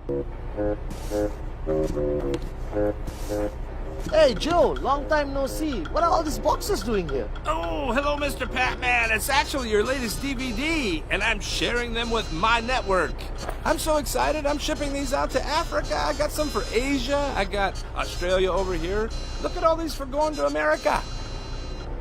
Hey Joe, long time no see. What are all these boxes doing here? Oh, hello, Mr. Pathman. It's actually your latest DVD, and I'm sharing them with my network. I'm so excited. I'm shipping these out to Africa. I got some for Asia. I got Australia over here. Look at all these for going to America.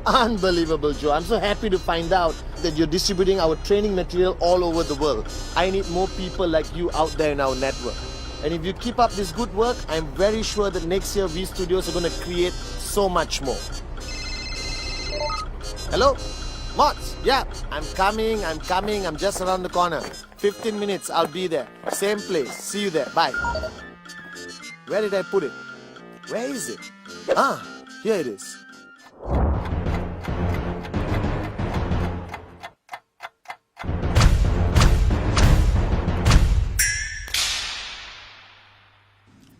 Unbelievable, Joe. I'm so happy to find out that you're distributing our training material all over the world. I need more people like you out there in our network. And if you keep up this good work, I'm very sure that next year V Studios are going to create so much more. Hello? Mods? Yeah, I'm coming. I'm just around the corner. 15 minutes, I'll be there. Same place. See you there. Bye. Where did I put it? Where is it? Ah, here it is.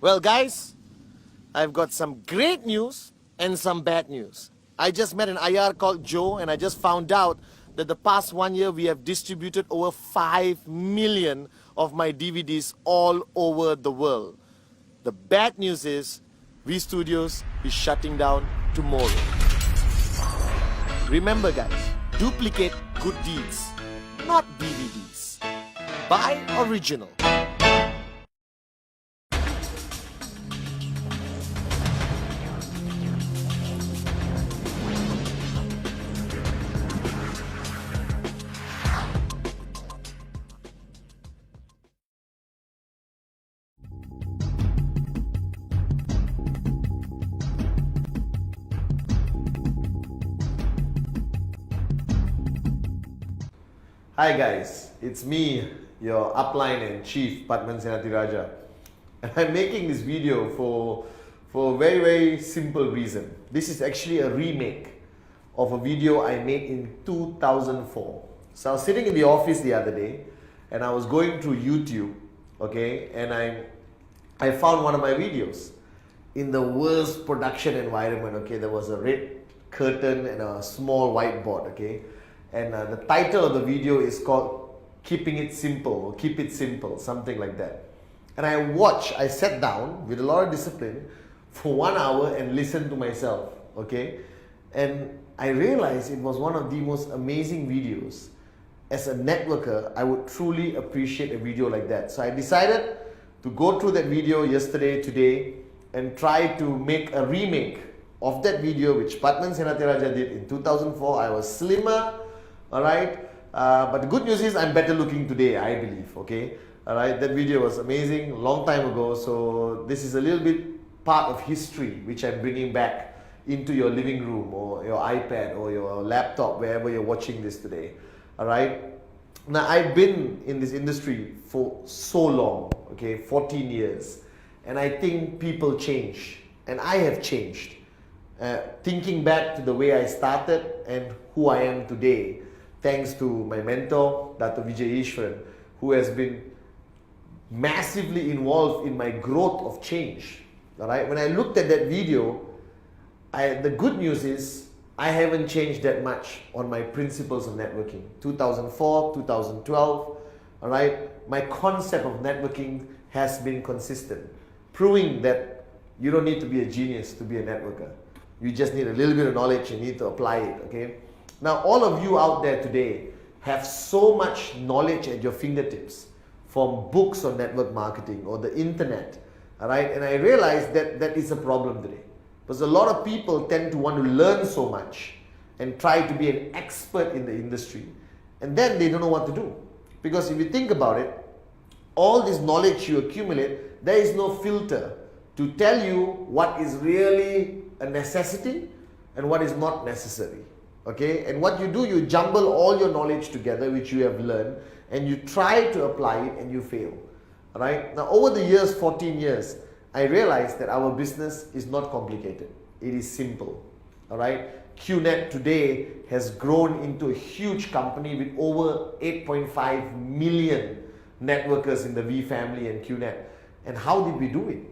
Well, guys, I've got some great news and some bad news. I just met an IR called Joe, and I just found out that the past 1 year we have distributed over 5 million of my DVDs all over the world. The bad news is V Studios is shutting down tomorrow. Remember, guys, duplicate good deeds, not DVDs. Buy original. Hi guys, it's me, your upline and chief, pathman Senathirajah. And I'm making this video for a very, very simple reason. This is actually a remake of a video I made in 2004. So I was sitting in the office the other day and I was going through YouTube, okay, and I found one of my videos in the worst production environment, okay. There was a red curtain and a small whiteboard, okay. And the title of the video is called Keeping It Simple or Keep It Simple, something like that. And I sat down with a lot of discipline for 1 hour and listened to myself, okay? And I realized it was one of the most amazing videos. As a networker, I would truly appreciate a video like that. So I decided to go through that video yesterday, today, and try to make a remake of that video which pathman Senathirajah did in 2004. I was slimmer, alright, but the good news is I'm better looking today, I believe, okay? Alright, that video was amazing, long time ago, so this is a little bit part of history which I'm bringing back into your living room or your iPad or your laptop, wherever you're watching this today, alright? Now, I've been in this industry for so long, okay, 14 years, and I think people change, and I have changed. Thinking back to the way I started and who I am today, thanks to my mentor, Dr. Vijay Ishwaran, who has been massively involved in my growth of change. All right? When I looked at that video, the good news is I haven't changed that much on my principles of networking. 2004, 2012, all right? My concept of networking has been consistent, proving that you don't need to be a genius to be a networker. You just need a little bit of knowledge, you need to apply it, okay? Now, all of you out there today have so much knowledge at your fingertips from books on network marketing or the internet, all right? And I realized that that is a problem today because a lot of people tend to want to learn so much and try to be an expert in the industry, and then they don't know what to do. Because if you think about it, all this knowledge you accumulate, there is no filter to tell you what is really a necessity and what is not necessary. Okay, and what you do, you jumble all your knowledge together which you have learned and you try to apply it and you fail. Alright, now over the years, 14 years, I realized that our business is not complicated. It is simple. Alright, QNET today has grown into a huge company with over 8.5 million networkers in the V family and QNET. And how did we do it?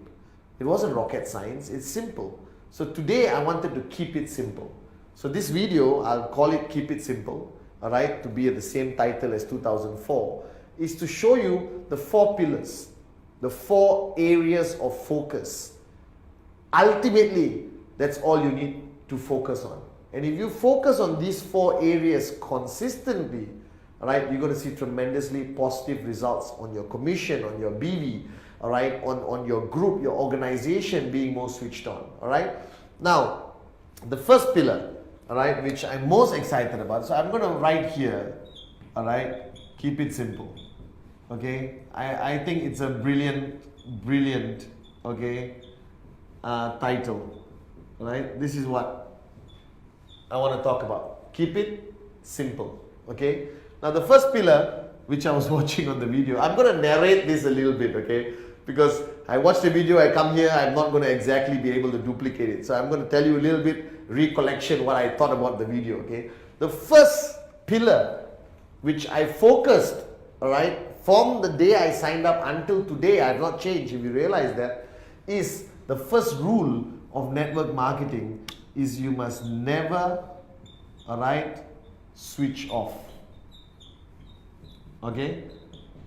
It wasn't rocket science, it's simple. So today I wanted to keep it simple. So this video, I'll call it Keep It Simple, alright, to be at the same title as 2004, is to show you the 4 pillars the 4 areas of focus. Ultimately, that's all you need to focus on. And if you focus on these 4 areas consistently, all right, you're going to see tremendously positive results on your commission, on your BV, all right, on your group, your organization being more switched on. All right. Now, the first pillar, all right, which I'm most excited about. So I'm going to write here, all right, keep it simple. Okay, I think it's a brilliant, okay, title. All right, this is what I want to talk about. Keep it simple. Okay. Now the first pillar, which I was watching on the video, I'm going to narrate this a little bit, okay? Because I watched the video, I come here, I'm not going to exactly be able to duplicate it. So I'm going to tell you a little bit recollection what I thought about the video, okay? The first pillar, which I focused, all right, from the day I signed up until today, I have not changed, if you realize that, is the first rule of network marketing is you must never, all right, switch off. Okay,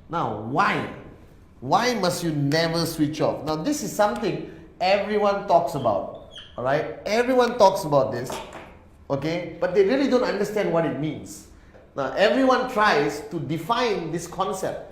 now why? Why must you never switch off? Now this is something everyone talks about, all right? Everyone talks about this, okay? But they really don't understand what it means. Now everyone tries to define this concept.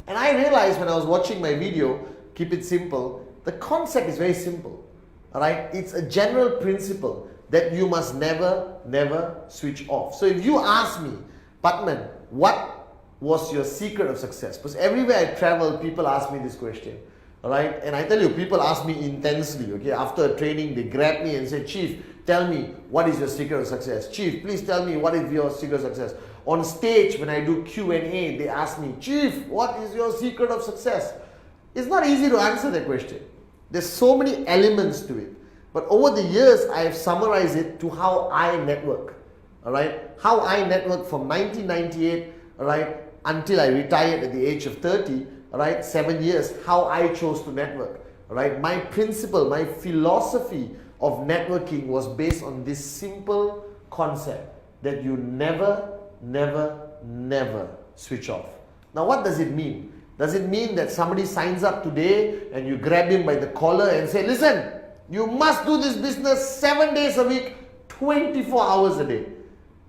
And I realized when I was watching my video, keep it simple, the concept is very simple, all right? It's a general principle that you must never switch off. So if you ask me, Pathman, what was your secret of success? Because everywhere I travel, people ask me this question, all right? And I tell you, people ask me intensely, okay? After a training, they grab me and say, Chief, tell me, what is your secret of success? Chief, please tell me, what is your secret of success? On stage, when I do Q&A, they ask me, Chief, what is your secret of success? It's not easy to answer that question. There's so many elements to it. But over the years, I have summarized it to how I network, all right? How I network from 1998, all right, until I retired at the age of 30, all right, 7 years, how I chose to network, all right? My principle, my philosophy of networking was based on this simple concept that you never switch off. Now, what does it mean? Does it mean that somebody signs up today and you grab him by the collar and say, listen, you must do this business 7 days a week, 24 hours a day?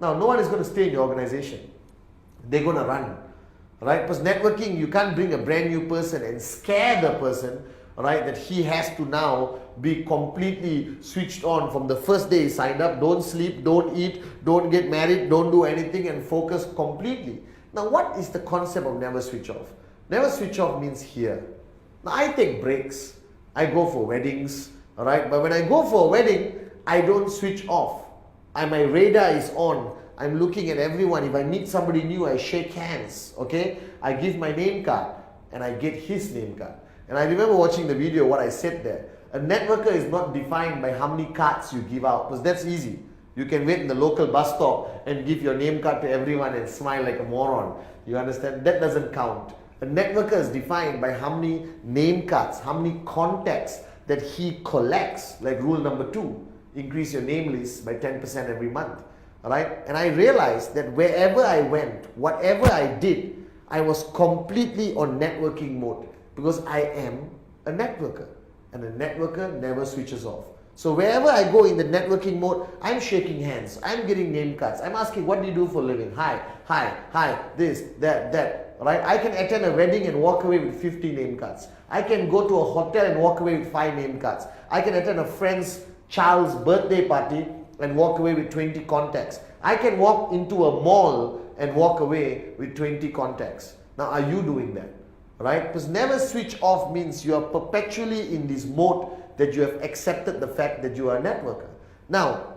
Now, no one is going to stay in your organization. They're going to run, right? Because networking, you can't bring a brand new person and scare the person, right, that he has to now be completely switched on from the first day he signed up. Don't sleep, don't eat, don't get married, don't do anything, and focus completely. Now, what is the concept of never switch off? Never switch off means here. Now, I take breaks. I go for weddings, all right? But when I go for a wedding, I don't switch off. My radar is on. I'm looking at everyone. If I meet somebody new, I shake hands, okay? I give my name card and I get his name card. And I remember watching the video, what I said there. A networker is not defined by how many cards you give out, because that's easy. You can wait in the local bus stop and give your name card to everyone and smile like a moron. You understand? That doesn't count. A networker is defined by how many name cards, how many contacts that he collects. Like rule number 2, increase your name list by 10% every month. Alright? And I realized that wherever I went, whatever I did, I was completely on networking mode, because I am a networker, and a networker never switches off. So wherever I go in the networking mode, I'm shaking hands, I'm getting name cards, I'm asking, what do you do for a living? Hi, this, that, right? I can attend a wedding and walk away with 50 name cards. I can go to a hotel and walk away with 5 name cards. I can attend a friend's child's birthday party and walk away with 20 contacts. I can walk into a mall and walk away with 20 contacts. Now, are you doing that? Right? Because never switch off means you are perpetually in this mode that you have accepted the fact that you are a networker. Now,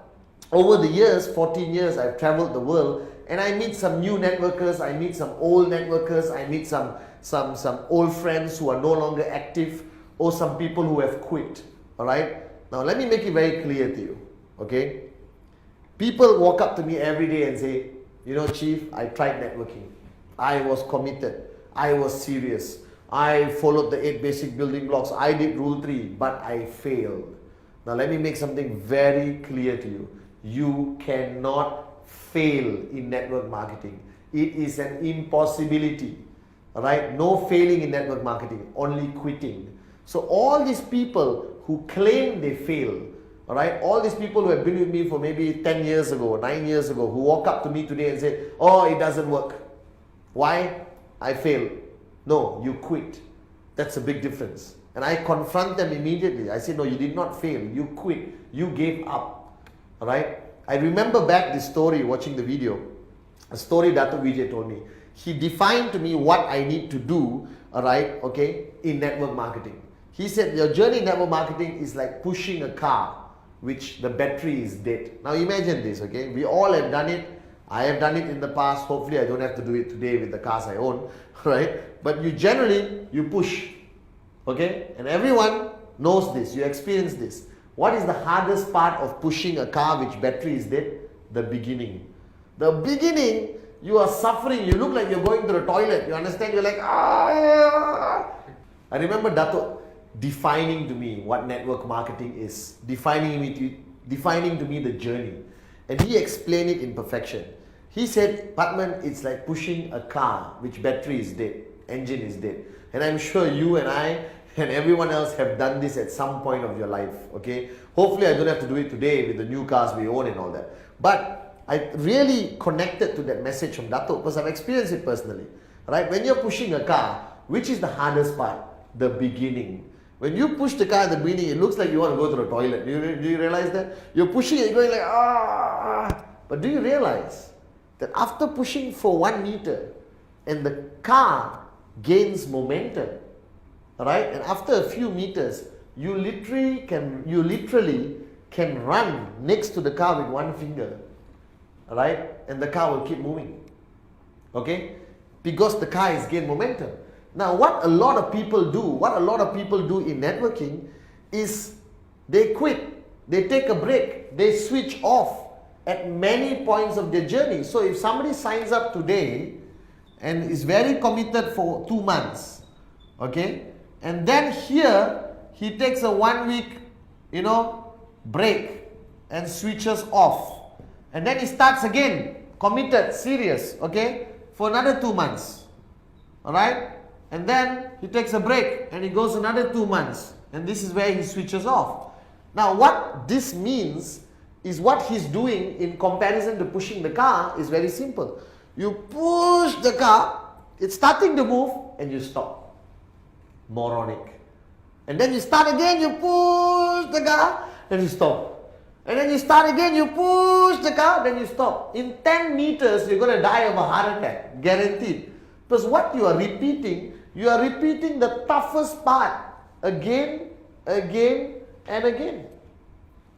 over the years, 14 years, I've traveled the world and I meet some new networkers, I meet some old networkers, I meet some old friends who are no longer active, or some people who have quit. Alright? Now, let me make it very clear to you. Okay? People walk up to me every day and say, you know, Chief, I tried networking. I was committed. I was serious. I followed the 8 basic building blocks. I did rule 3, but I failed. Now let me make something very clear to you. You cannot fail in network marketing. It is an impossibility. All right, no failing in network marketing, only quitting. So all these people who claim they fail, all right, all these people who have been with me for maybe 10 years ago, 9 years ago, who walk up to me today and say, oh, it doesn't work. Why? I failed. No, you quit. That's a big difference. And I confront them immediately. I say, no, you did not fail. You quit. You gave up. All right? I remember back this story, watching the video, a story Dato Vijay told me. He defined to me what I need to do, all right, okay, in network marketing. He said, your journey in network marketing is like pushing a car which the battery is dead. Now imagine this, okay? We all have done it. I have done it in the past. Hopefully I don't have to do it today with the cars I own, right? But you generally, you push, okay? And everyone knows this. You experience this. What is the hardest part of pushing a car which battery is dead? The beginning. The beginning, you are suffering. You look like you're going to the toilet. You understand? You're like, ah. I remember Dato defining to me what network marketing is, defining to me the journey, and he explained it in perfection. He said, Pathman, it's like pushing a car which battery is dead, engine is dead. And I'm sure you and I and everyone else have done this at some point of your life, okay? Hopefully I don't have to do it today with the new cars we own and all that. But I really connected to that message from Dato because I've experienced it personally, right? When you're pushing a car, which is the hardest part? The beginning. When you push the car at the beginning, it looks like you want to go to the toilet. Do you realize that? You're pushing it, you're going like, ah. But do you realize that after pushing for 1 meter and the car gains momentum, right? And after a few meters, you literally can run next to the car with 1 finger, right? And the car will keep moving, okay? Because the car has gained momentum. Now, what a lot of people do in networking is they quit, they take a break, they switch off at many points of their journey. So if somebody signs up today and is very committed for 2 months, okay, and then here he takes a 1 week, break and switches off, and then he starts again, committed, serious, okay, for another 2 months, all right? And then he takes a break and he goes another 2 months, and this is where he switches off. Now what this means is what he's doing in comparison to pushing the car is very simple. You push the car, it's starting to move, and you stop. Moronic. And then you start again, you push the car, and you stop. And then you start again, you push the car, then you stop. In 10 meters, you're going to die of a heart attack, guaranteed. Because what you are repeating the toughest part again, and again.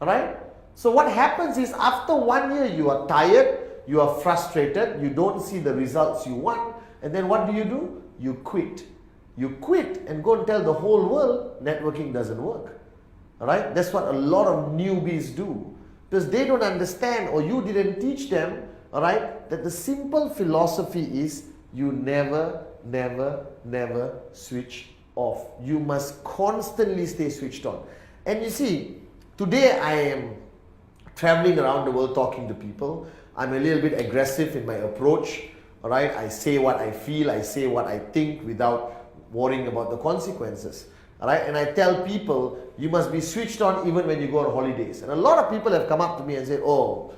Alright? So what happens is after 1 year, you are tired, you are frustrated, you don't see the results you want, and then what do? You quit. You quit and go and tell the whole world networking doesn't work. Alright? That's what a lot of newbies do. Because they don't understand, or you didn't teach them, alright, that the simple philosophy is you never switch off. You must constantly stay switched on. And you see, today I am traveling around the world talking to people. I'm a little bit aggressive in my approach, all right? I say what I feel, I say what I think without worrying about the consequences, all right? And I tell people, you must be switched on even when you go on holidays. And a lot of people have come up to me and said, oh,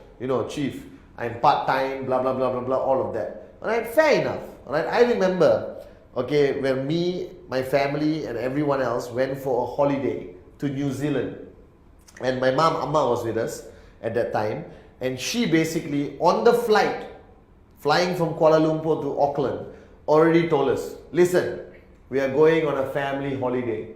Chief, I'm part-time, blah, blah, blah, blah, blah, all of that. All right, fair enough. All right, I remember, okay, when me, my family, and everyone else went for a holiday to New Zealand. And my mom, Amma, was with us at that time. And she basically, on the flight, flying from Kuala Lumpur to Auckland, already told us, listen, we are going on a family holiday.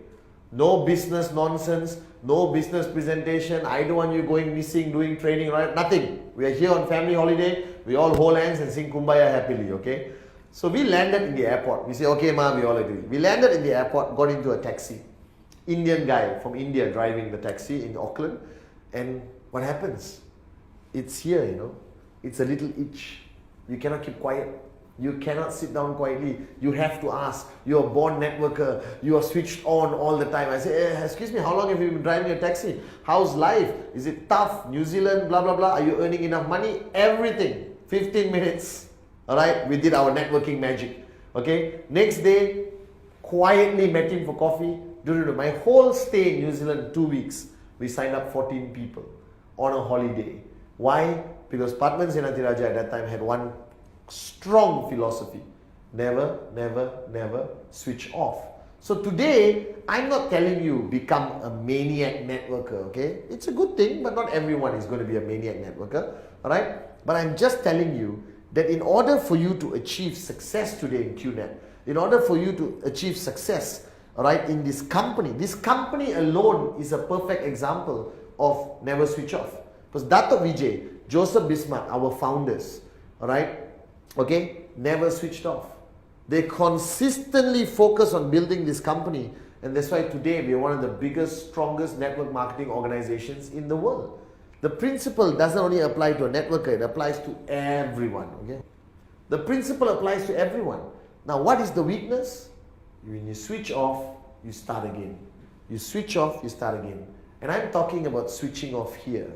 No business nonsense, no business presentation. I don't want you going missing, doing training, right? Nothing. We are here on family holiday. We all hold hands and sing Kumbaya happily, okay? So we landed in the airport. We say, okay, ma, we all agree. We landed in the airport, got into a taxi. Indian guy from India driving the taxi in Auckland. And what happens? It's here, It's a little itch. You cannot keep quiet. You cannot sit down quietly. You have to ask. You're a born networker. You are switched on all the time. I say, excuse me, how long have you been driving a taxi? How's life? Is it tough? New Zealand, blah, blah, blah. Are you earning enough money? Everything. 15 minutes. Alright, we did our networking magic. Okay, next day, quietly met him for coffee. During my whole stay in New Zealand, 2 weeks, we signed up 14 people on a holiday. Why? Because pathman senathirajah at that time had one strong philosophy. Never, never, never switch off. So today, I'm not telling you become a maniac networker, okay? It's a good thing, but not everyone is going to be a maniac networker, alright? But I'm just telling you that in order for you to achieve success today in QNET, in order for you to achieve success, alright, in this company alone is a perfect example of never switch off. Because Dato Vijay, Joseph Bismarck, our founders, alright, okay, never switched off. They consistently focus on building this company, and that's why today we are one of the biggest, strongest network marketing organizations in the world. The principle doesn't only apply to a networker, it applies to everyone, okay? The principle applies to everyone. Now, what is the weakness? When you switch off, you start again. You switch off, you start again. And I'm talking about switching off here.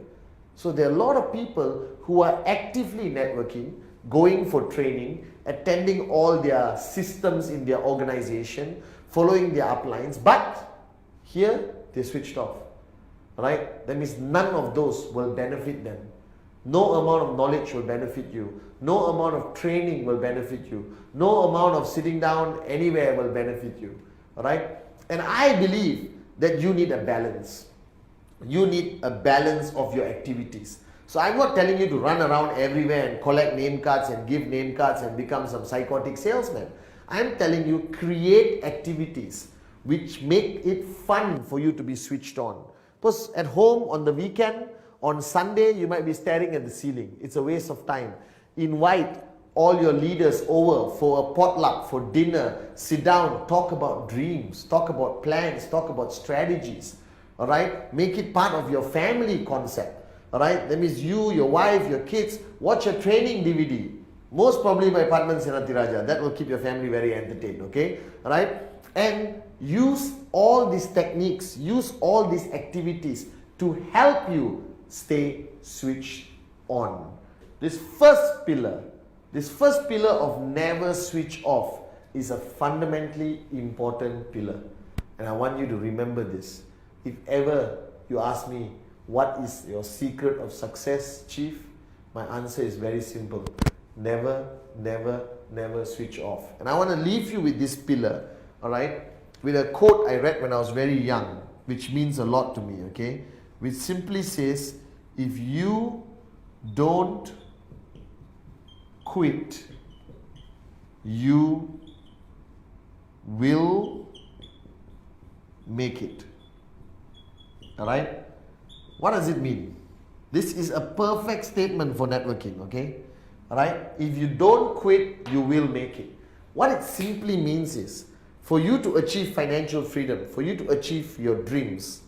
So there are a lot of people who are actively networking, going for training, attending all their systems in their organization, following their uplines, but here they switched off. Right? That means none of those will benefit them. No amount of knowledge will benefit you. No amount of training will benefit you. No amount of sitting down anywhere will benefit you. Alright? And I believe that you need a balance. You need a balance of your activities. So I'm not telling you to run around everywhere and collect name cards and give name cards and become some psychotic salesman. I'm telling you, create activities which make it fun for you to be switched on. Because at home on the weekend, on Sunday, you might be staring at the ceiling. It's a waste of time. Invite all your leaders over for a potluck, for dinner. Sit down, talk about dreams, talk about plans, talk about strategies. All right? Make it part of your family concept. All right? That means you, your wife, your kids, watch a training DVD. Most probably by pathman senathirajah. That will keep your family very entertained. Okay? All right? And use all these techniques, use all these activities to help you stay switched on. This first pillar of never switch off is a fundamentally important pillar. And I want you to remember this. If ever you ask me, what is your secret of success, Chief? My answer is very simple. Never, never, never switch off. And I want to leave you with this pillar, alright, with a quote I read when I was very young, which means a lot to me, okay? Which simply says, if you don't quit, you will make it. Alright? What does it mean? This is a perfect statement for networking, okay? Alright? If you don't quit, you will make it. What it simply means is, for you to achieve financial freedom, for you to achieve your dreams,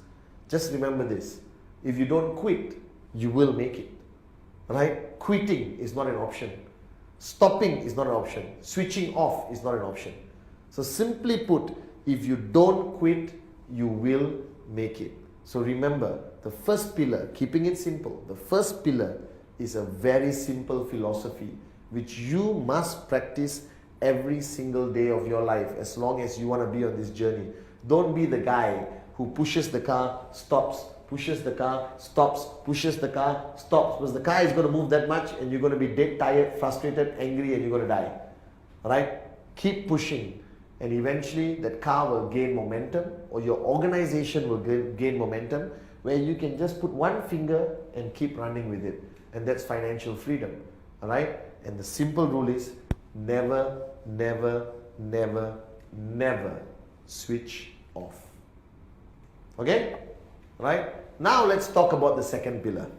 just remember this. If you don't quit, you will make it. Right? Quitting is not an option. Stopping is not an option. Switching off is not an option. So simply put, if you don't quit, you will make it. So remember, the first pillar, keeping it simple, the first pillar is a very simple philosophy which you must practice every single day of your life as long as you want to be on this journey. Don't be the guy who pushes the car, stops, pushes the car, stops, pushes the car, stops. Because the car is going to move that much and you're going to be dead tired, frustrated, angry, and you're going to die. Alright? Keep pushing. And eventually that car will gain momentum, or your organization will gain momentum, where you can just put one finger and keep running with it. And that's financial freedom. Alright? And the simple rule is never, never, never, never switch off. Okay? Right? Now let's talk about the second pillar.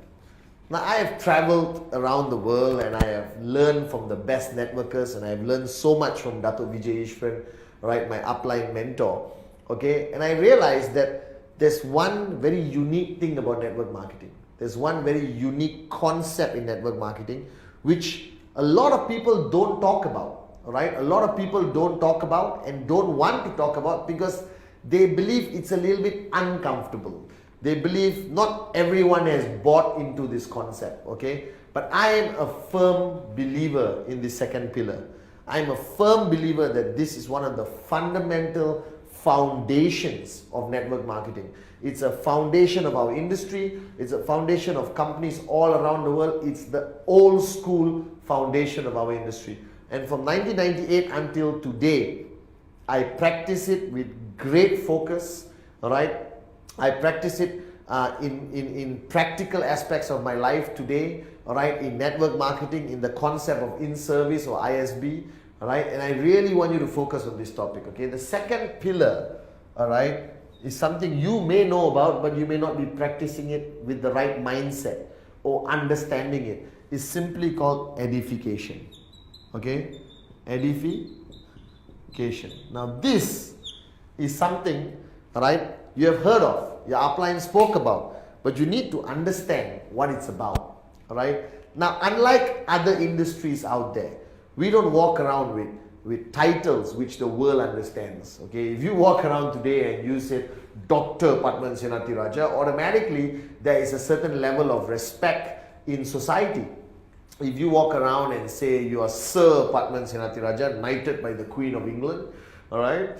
Now I have traveled around the world and I have learned from the best networkers, and I have learned so much from Dato Vijay Ishwan, right, my upline mentor. Okay? And I realized that there's one very unique thing about network marketing. There's one very unique concept in network marketing which a lot of people don't talk about. Right? A lot of people don't talk about and don't want to talk about because they believe it's a little bit uncomfortable. They believe not everyone has bought into this concept, okay? But I am a firm believer in the second pillar. I'm a firm believer that this is one of the fundamental foundations of network marketing. It's a foundation of our industry. It's a foundation of companies all around the world. It's the old school foundation of our industry. And from 1998 until today, I practice it with great focus, all right? I practice it in practical aspects of my life today, all right? In network marketing, in the concept of in-service or ISB, all right? And I really want you to focus on this topic, okay? The second pillar, all right, is something you may know about, but you may not be practicing it with the right mindset or understanding it. It's simply called edification, okay? Edification. Now this is something, all right, you have heard of, your upline spoke about, but you need to understand what it's about, all right? Now, unlike other industries out there, we don't walk around with titles which the world understands, okay? If you walk around today and you say, Dr. Pathman Senathirajah, automatically there is a certain level of respect in society. If you walk around and say you are Sir Pathman Senathirajah, knighted by the Queen of England, all right,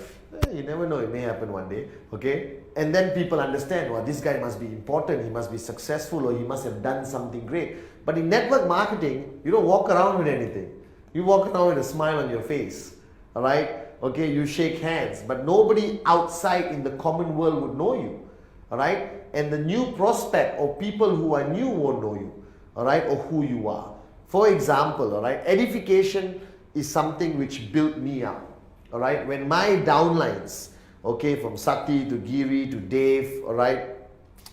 you never know, it may happen one day, okay? And then people understand, well, this guy must be important, he must be successful, or he must have done something great. But in network marketing, you don't walk around with anything. You walk around with a smile on your face, all right? Okay, you shake hands, but nobody outside in the common world would know you, all right? And the new prospect or people who are new won't know you, all right, or who you are. For example, all right, edification is something which built me up, all right? When my downlines, okay, from Sati to Giri to Dave, all right,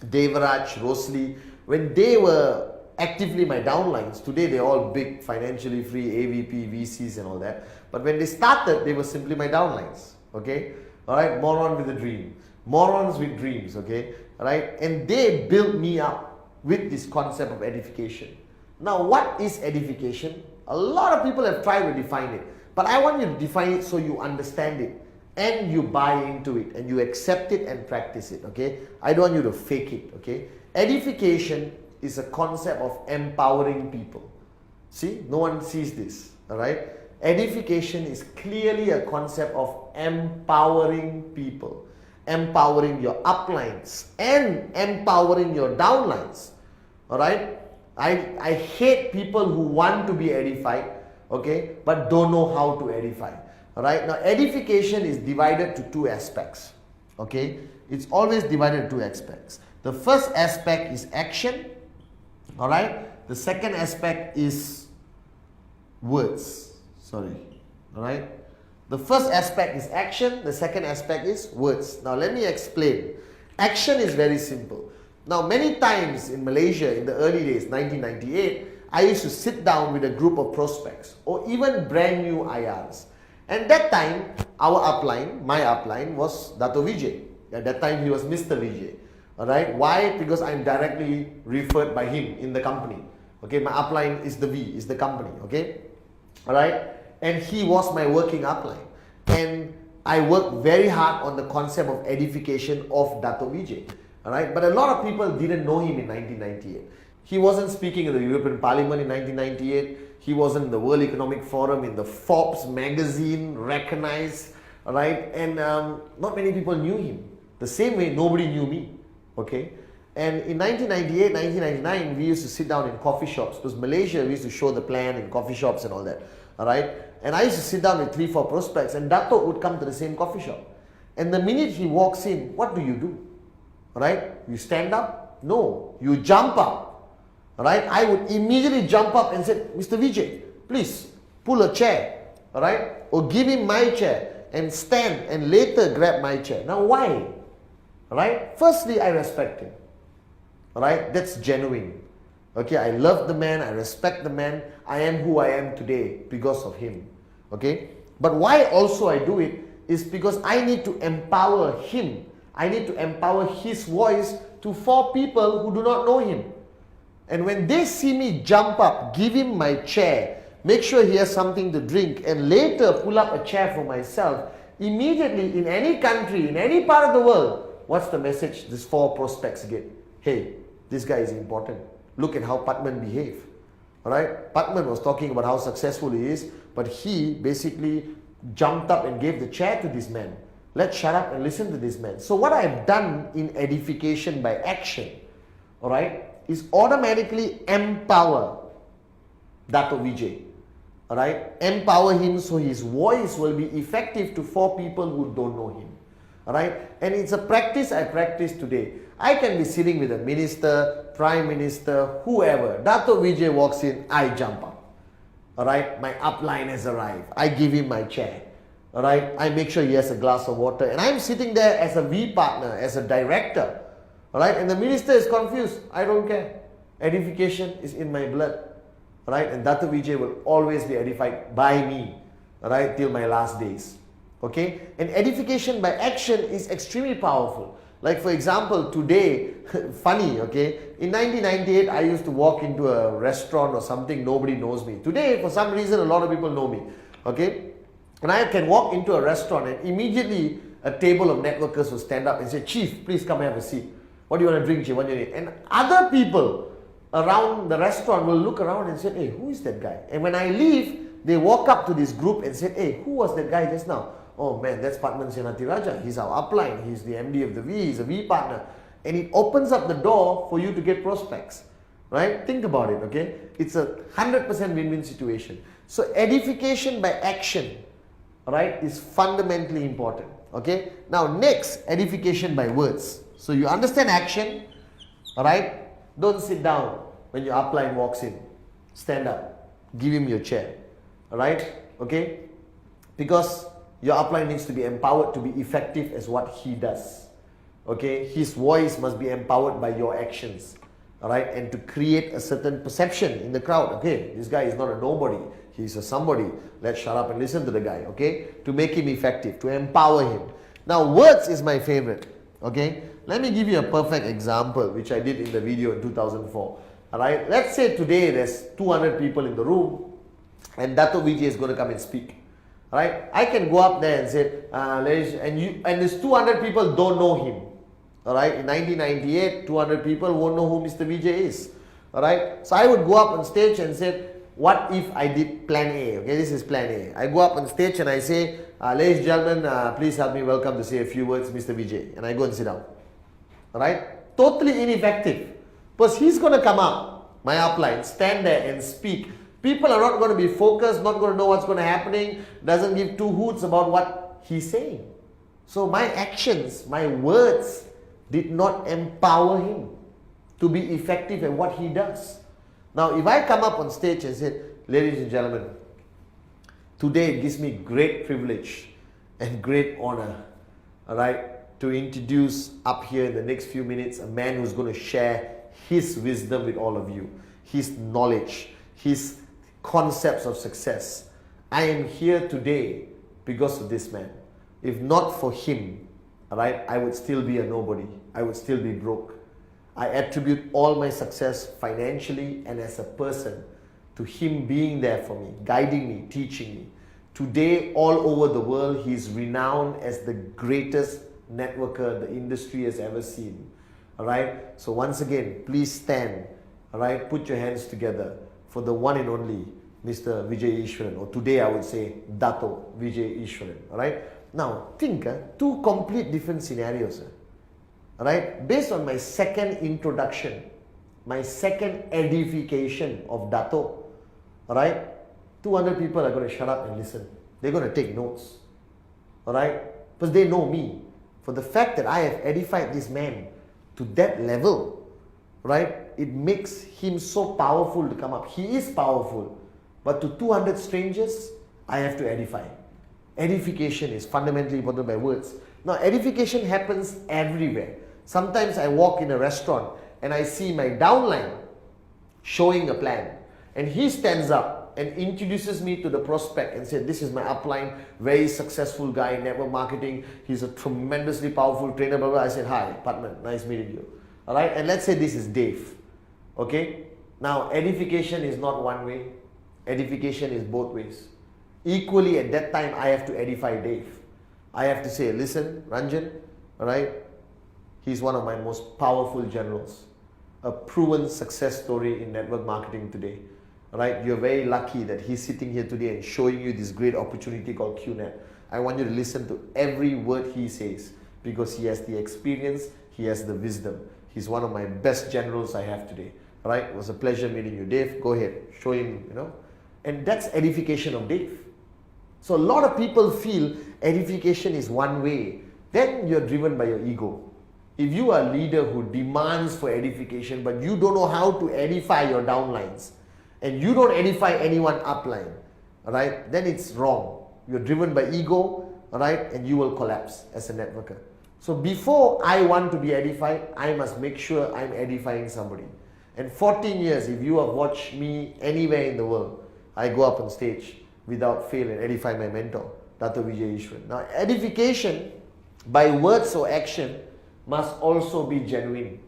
Devaraj, Rosli, when they were actively my downlines, today they're all big, financially free, AVP, VCs and all that. But when they started, they were simply my downlines, okay? All right, moron with a dream, morons with dreams, okay? All right, and they built me up with this concept of edification. Now, what is edification? A lot of people have tried to define it, but I want you to define it so you understand it and you buy into it and you accept it and practice it, okay? I don't want you to fake it, okay? Edification is a concept of empowering people. See, no one sees this, all right? Edification is clearly a concept of empowering people, empowering your uplines and empowering your downlines, all right? I hate people who want to be edified, okay, but don't know how to edify, all right? Now, edification is divided to two aspects, okay? It's always divided into two aspects. The first aspect is action, all right? The second aspect is words. Sorry. All right? The first aspect is action. The second aspect is words. Now, let me explain. Action is very simple. Now, many times in Malaysia, in the early days, 1998, I used to sit down with a group of prospects or even brand new IRs. And that time, our upline, my upline, was Dato Vijay. At that time, he was Mr. Vijay. All right, why? Because I'm directly referred by him in the company. Okay, my upline is the V, is the company. Okay, all right, and he was my working upline, and I worked very hard on the concept of edification of Dato Vijay. All right, but a lot of people didn't know him in 1998. He wasn't speaking in the European Parliament in 1998. He wasn't in the World Economic Forum, in the Forbes magazine, recognized. All right, and not many people knew him. The same way nobody knew me. Okay, and in 1998, 1999, we used to sit down in coffee shops, because Malaysia, we used to show the plan in coffee shops and all that, all right? And I used to sit down with 3-4 prospects, and Dato would come to the same coffee shop. And the minute he walks in, what do? All right? You stand up? No, you jump up, all right? I would immediately jump up and say, Mr. Vijay, please pull a chair, all right? Or give him my chair and stand and later grab my chair. Now, why? Right? Firstly, I respect him. Right? That's genuine. Okay, I love the man, I respect the man. I am who I am today because of him. Okay? But why also I do it is because I need to empower him. I need to empower his voice to 4 people who do not know him. And when they see me jump up, give him my chair, make sure he has something to drink, and later pull up a chair for myself, immediately in any country, in any part of the world, what's the message these 4 prospects get? Hey, this guy is important. Look at how Pathman behaved. Alright? Pathman was talking about how successful he is, but he basically jumped up and gave the chair to this man. Let's shut up and listen to this man. So what I've done in edification by action, all right, is automatically empower Dato Vijay. All right, empower him so his voice will be effective to 4 people who don't know him. All right, and it's a practice I practice today. I can be sitting with a minister, prime minister, whoever. Dato Vijay walks in, I jump up. All right, my upline has arrived. I give him my chair. All right, I make sure he has a glass of water, and I'm sitting there as a V partner, as a director. All right, and the minister is confused. I don't care. Edification is in my blood. All right, and Dato Vijay will always be edified by me. All right, till my last days. Okay, and edification by action is extremely powerful. Like for example, today, funny, okay, in 1998, I used to walk into a restaurant or something, nobody knows me. Today, for some reason, a lot of people know me, okay? And I can walk into a restaurant and immediately a table of networkers will stand up and say, Chief, please come have a seat. What do you want to drink, Chief? What do you need? And other people around the restaurant will look around and say, hey, who is that guy? And when I leave, they walk up to this group and say, hey, who was that guy just now? Oh man, that's pathman Senathirajah. He's our upline. He's the MD of the V. He's a V partner. And it opens up the door for you to get prospects. Right? Think about it, okay? It's a 100% win-win situation. So edification by action, right, is fundamentally important. Okay? Now next, edification by words. So you understand action, alright? Don't sit down when your upline walks in. Stand up. Give him your chair. Alright? Okay? Because your upline needs to be empowered to be effective as what he does. Okay? His voice must be empowered by your actions. Alright? And to create a certain perception in the crowd. Okay, this guy is not a nobody. He's a somebody. Let's shut up and listen to the guy. Okay? To make him effective. To empower him. Now words is my favorite. Okay? Let me give you a perfect example which I did in the video in 2004. Alright? Let's say today there's 200 people in the room and Dato Vijay is going to come and speak. Right? I can go up there and say, ladies, and these 200 people don't know him. Alright? In 1998, 200 people won't know who Mr. Vijay is. Alright? So I would go up on stage and say, what if I did plan A? Okay, this is plan A. I go up on stage and I say, ladies and gentlemen, please help me welcome to say a few words, Mr. Vijay. And I go and sit down. Alright? Totally ineffective. Because he's going to come up, my upline, stand there and speak. People are not going to be focused, not going to know what's going to happening, doesn't give 2 hoots about what he's saying. So my actions, my words did not empower him to be effective at what he does. Now if I come up on stage and say, ladies and gentlemen, today it gives me great privilege and great honor, alright, to introduce up here in the next few minutes a man who's going to share his wisdom with all of you, his knowledge, his concepts of success. I am here today because of this man. If not for him, alright, I would still be a nobody. I would still be broke. I attribute all my success financially and as a person to him being there for me, guiding me, teaching me. Today, all over the world, he is renowned as the greatest networker the industry has ever seen. Alright, so once again, please stand. Alright, put your hands together for the one and only Mr. Vijay Ishwaran, or today I would say Dato Vijay Ishwaran. Alright, now think, 2 complete different scenarios. Alright, based on my second introduction, my second edification of Dato, alright, 200 people are going to shut up and listen. They're going to take notes. Alright, because they know me. For the fact that I have edified this man to that level, right, it makes him so powerful to come up. He is powerful, but to 200 strangers, I have to edify. Edification is fundamentally important by words. Now, edification happens everywhere. Sometimes I walk in a restaurant and I see my downline showing a plan, and he stands up and introduces me to the prospect and said, this is my upline, very successful guy in network marketing. He's a tremendously powerful trainer, blah, blah. I said, hi, Pathman, nice meeting you. All right, and let's say this is Dave. Okay, now edification is not one way, edification is both ways. Equally at that time, I have to edify Dave. I have to say, listen, Ranjan, all right, he's one of my most powerful generals, a proven success story in network marketing today. right? You're very lucky that he's sitting here today and showing you this great opportunity called QNET. I want you to listen to every word he says because he has the experience, he has the wisdom. He's one of my best generals I have today, right? It was a pleasure meeting you, Dave. Go ahead, show him, And that's edification of Dave. So a lot of people feel edification is one way. Then you're driven by your ego. If you are a leader who demands for edification, but you don't know how to edify your downlines, and you don't edify anyone upline, right? Then it's wrong. You're driven by ego, right? And you will collapse as a networker. So before I want to be edified, I must make sure I'm edifying somebody. And 14 years, if you have watched me anywhere in the world, I go up on stage without fail and edify my mentor, Dato Vijay Ishwan. Now, edification by words or action must also be genuine,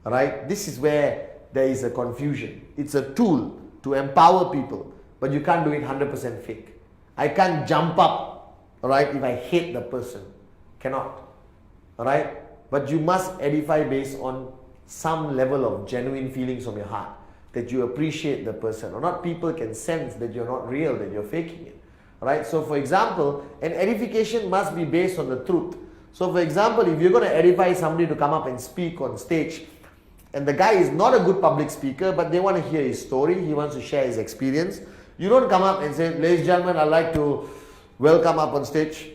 right? This is where there is a confusion. It's a tool to empower people, but you can't do it 100% fake. I can't jump up, right, if I hate the person. Cannot, right? But you must edify based on some level of genuine feelings from your heart, that you appreciate the person, or not people can sense that you're not real, that you're faking it, right? So for example, an edification must be based on the truth. So for example, if you're going to edify somebody to come up and speak on stage, and the guy is not a good public speaker, but they want to hear his story, he wants to share his experience, you don't come up and say, ladies and gentlemen, I'd like to welcome up on stage.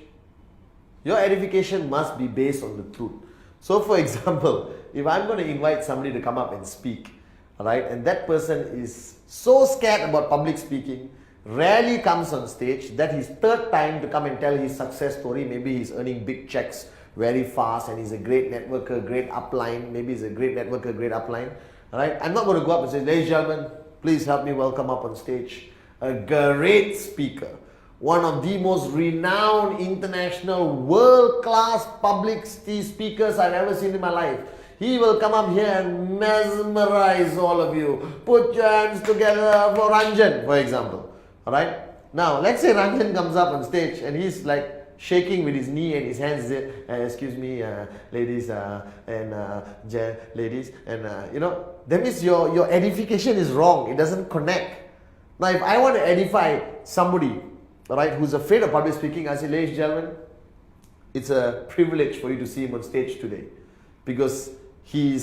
Your edification must be based on the truth. So for example, if I'm going to invite somebody to come up and speak, right, and that person is so scared about public speaking, rarely comes on stage, that his third time to come and tell his success story, maybe he's earning big checks very fast and he's a great networker, great upline, maybe he's a great networker, great upline, right? I'm not going to go up and say, ladies and gentlemen, please help me welcome up on stage a great speaker, one of the most renowned international world-class public speakers I've ever seen in my life. He will come up here and mesmerize all of you. Put your hands together for Ranjan, for example. Alright? Now, let's say Ranjan comes up on stage and he's like shaking with his knee and his hands, excuse me, ladies, ladies, and that means your edification is wrong. It doesn't connect. Now, if I want to edify somebody, right, who's afraid of public speaking, I say, ladies and gentlemen, it's a privilege for you to see him on stage today, because he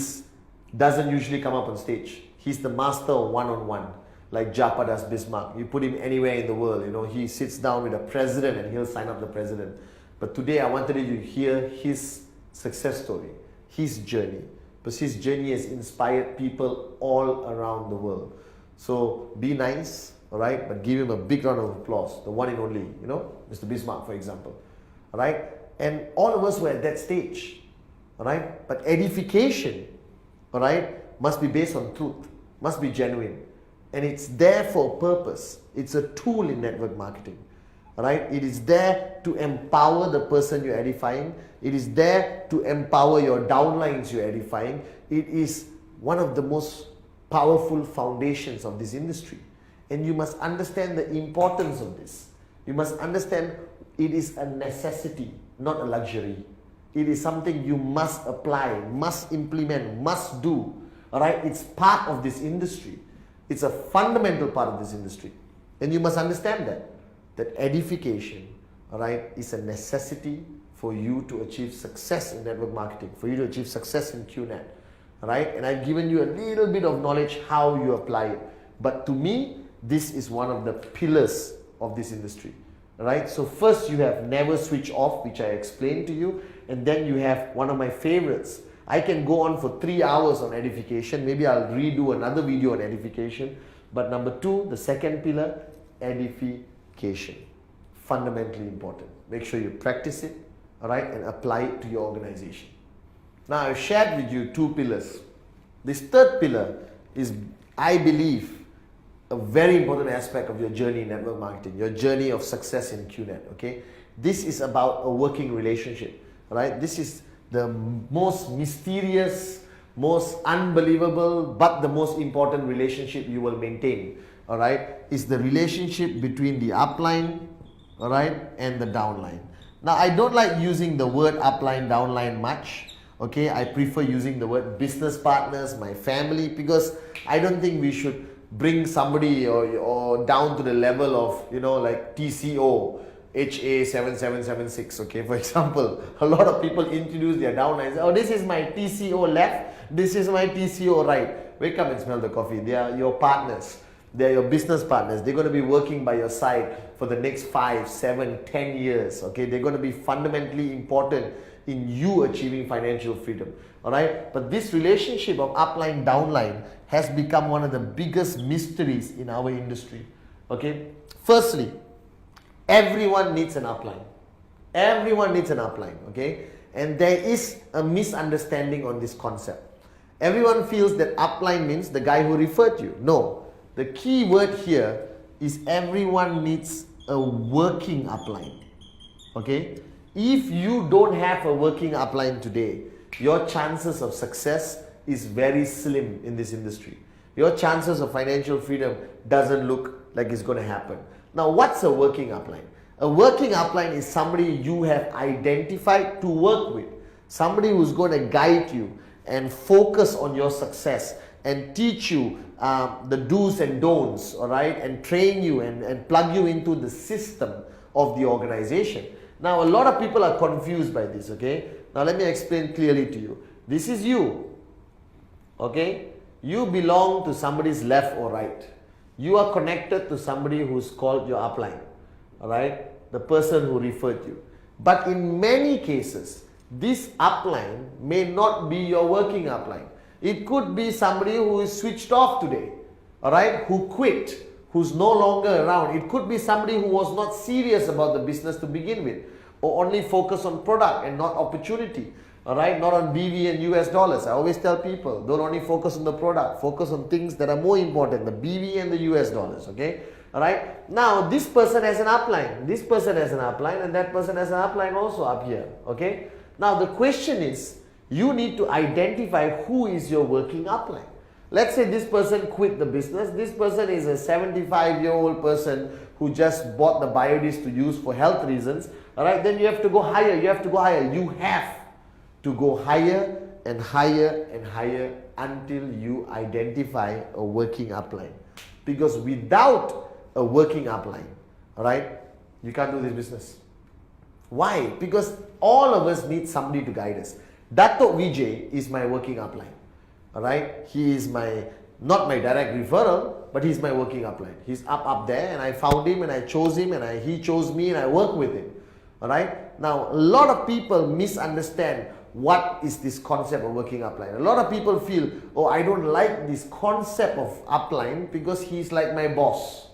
doesn't usually come up on stage. He's the master of one-on-one, like Japa does Bismarck. You put him anywhere in the world, he sits down with a president and he'll sign up the president. But today I wanted you to hear his success story, his journey, because his journey has inspired people all around the world. So be nice, all right, but give him a big round of applause, the one and only, Mr. Bismarck, for example, all right? And all of us were at that stage. All right, but edification, all right, must be based on truth, must be genuine, and it's there for a purpose. It's a tool in network marketing, all right. It is there to empower the person you're edifying. It is there to empower your downlines you're edifying. It is one of the most powerful foundations of this industry, and you must understand the importance of this. You must understand it is a necessity, not a luxury. It is something you must apply, must implement, must do. All right, it's part of this industry. It's a fundamental part of this industry, and you must understand that edification, all right, is a necessity for you to achieve success in network marketing, for you to achieve success in QNET. All right, and I've given you a little bit of knowledge how you apply it, but to me, this is one of the pillars of this industry. All right, so first you have never switch off, which I explained to you. And then you have one of my favorites. I can go on for 3 hours on edification. Maybe I'll redo another video on edification. But number 2, the second pillar, edification. Fundamentally important. Make sure you practice it, all right, and apply it to your organization. Now, I've shared with you 2 pillars. This third pillar is, I believe, a very important aspect of your journey in network marketing, your journey of success in QNET, okay? This is about a working relationship. Right? This is the most mysterious, most unbelievable, but the most important relationship you will maintain. All right? Is the relationship between the upline, all right, and the downline. Now, I don't like using the word upline, downline much. Okay? I prefer using the word business partners, my family, because I don't think we should bring somebody or down to the level of, like TCO, HA7776, okay, for example. A lot of people introduce their downlines. Oh, this is my TCO left, this is my TCO right. Wake up and smell the coffee. They are your partners. They are your business partners. They're going to be working by your side for the next 5, 7, 10 years, okay. They're going to be fundamentally important in you achieving financial freedom, all right. But this relationship of upline, downline has become one of the biggest mysteries in our industry, okay. Firstly, everyone needs an upline. Everyone needs an upline, okay? And there is a misunderstanding on this concept. Everyone feels that upline means the guy who referred you. No. The key word here is everyone needs a working upline, okay? If you don't have a working upline today, your chances of success is very slim in this industry. Your chances of financial freedom doesn't look like it's going to happen. Now, what's a working upline? A working upline is somebody you have identified to work with. Somebody who's going to guide you and focus on your success and teach you the do's and don'ts, all right? And train you and plug you into the system of the organization. Now, a lot of people are confused by this, okay? Now, let me explain clearly to you. This is you, okay? You belong to somebody's left or right. You are connected to somebody who's called your upline, all right? The person who referred you. But in many cases, this upline may not be your working upline. It could be somebody who is switched off today, all right? Who quit, who's no longer around. It could be somebody who was not serious about the business to begin with, or only focus on product and not opportunity. All right, not on BV and US dollars. I always tell people, don't only focus on the product, focus on things that are more important, the BV and the US dollars, okay? All right, now this person has an upline, this person has an upline, and that person has an upline also up here, okay? Now the question is, you need to identify who is your working upline. Let's say this person quit the business. This person is a 75-year-old person who just bought the biodies to use for health reasons, all right? Then you have to go higher, you have to go higher, you have to go higher and higher and higher until you identify a working upline. Because without a working upline, all right, you can't do this business. Why? Because all of us need somebody to guide us. Dato Vijay is my working upline, all right? He is not my direct referral, but he's my working upline. He's up there, and I found him and I chose him and he chose me and I work with him, all right? Now, a lot of people misunderstand what is this concept of working upline. A lot of people feel, oh, I don't like this concept of upline because he's like my boss.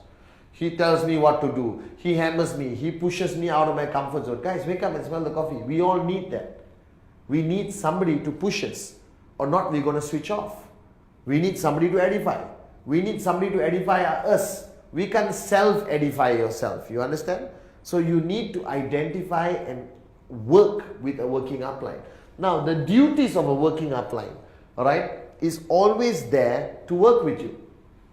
He tells me what to do. He hammers me. He pushes me out of my comfort zone. Guys, wake up and smell the coffee. We all need that. We need somebody to push us, or not we're going to switch off. We need somebody to edify. We need somebody to edify us. We can't self-edify yourself. You understand? So you need to identify and work with a working upline. Now, the duties of a working upline, all right, is always there to work with you,